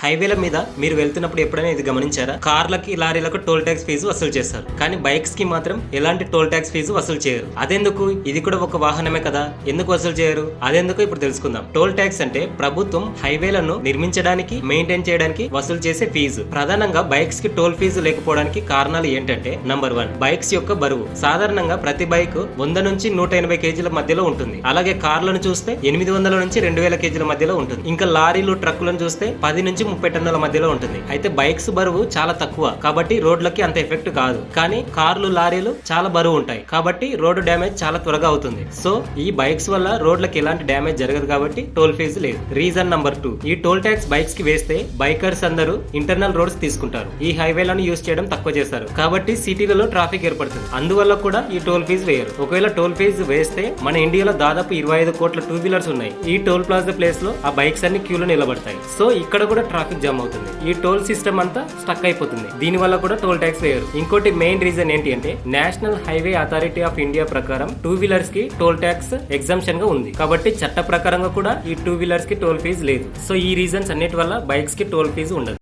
హైవేల మీద మీరు వెళ్తున్నప్పుడు ఎప్పుడైనా ఇది గమనించారా? కార్లకి లారీలకు టోల్ ట్యాక్స్ ఫీజు వసూలు చేస్తారు, కానీ బైక్స్ కి మాత్రం ఎలాంటి టోల్ ట్యాక్స్ ఫీజు వసూలు చేయరు. అదెందుకు? ఇది కూడా ఒక వాహనమే కదా, ఎందుకు వసూలు చేయరు? అదెందుకు ఇప్పుడు తెలుసుకుందాం. టోల్ ట్యాక్స్ అంటే ప్రభుత్వం హైవేలను నిర్మించడానికి, మెయింటైన్ చేయడానికి వసూలు చేసే ఫీజు. ప్రధానంగా బైక్స్ కి టోల్ ఫీజు లేకపోవడానికి కారణాలు ఏంటంటే, నంబర్ 1, బైక్స్ యొక్క బరువు. సాధారణంగా ప్రతి బైక్ 100 నుంచి 180 కేజీల మధ్యలో ఉంటుంది. అలాగే కార్లను చూస్తే 800 నుంచి 2000 కేజీల మధ్యలో ఉంటుంది. ఇంకా లారీలు, ట్రక్కులను చూస్తే 10 నుంచి 30 టన్నుల మధ్యలో ఉంటుంది. అయితే బైక్స్ బరువు చాలా తక్కువ కాబట్టి రోడ్లకి అంత ఎఫెక్ట్ కాదు. కానీ కార్లు, లారీలు చాలా బరువు ఉంటాయి కాబట్టి రోడ్డు డ్యామేజ్ చాలా త్వరగా అవుతుంది. సో ఈ బైక్స్ వల్ల రోడ్లకి ఎలాంటి డ్యామేజ్ జరగదు కాబట్టి టోల్ ఫీజు లేదు. రీజన్ నంబర్ 2, ఈ టోల్ ట్యాక్స్ బైక్స్ కి వేస్తే బైకర్స్ అందరూ ఇంటర్నల్ రోడ్స్ తీసుకుంటారు. ఈ హైవేలను యూజ్ చేయడం తక్కువ చేస్తారు కాబట్టి సిటీలలో ట్రాఫిక్ ఏర్పడుతుంది. అందువల్ల కూడా ఈ టోల్ ఫీజు వేయరు. ఒకవేళ టోల్ ఫీజు వేస్తే మన ఇండియాలో దాదాపు 25 కోట్ల 2 వీలర్స్ ఉన్నాయి. ఈ టోల్ ప్లాజా ప్లేస్ లో ఆ బైక్స్ అన్ని క్యూలో నిలబడతాయి. సో ఇక్కడ కూడా ట్రాఫిక్ జామ్ అవుతుంది. ఈ టోల్ సిస్టమ్ అంతా స్టక్ అయిపోతుంది. దీని వల్ల కూడా టోల్ ట్యాక్స్ వేయరు. ఇంకోటి మెయిన్ రీజన్ ఏంటి అంటే, national highway authority of India ప్రకారం 2 వీలర్స్ కి టోల్ ట్యాక్స్ ఎగ్జామ్షన్ గా ఉంది కాబట్టి చట్ట ప్రకారంగా కూడా ఈ 2 వీలర్స్ కి టోల్ ఫీజు లేదు. సో ఈ రీజన్స్ అన్నిటి వల్ల బైక్స్ కి టోల్ ఫీజు ఉండదు.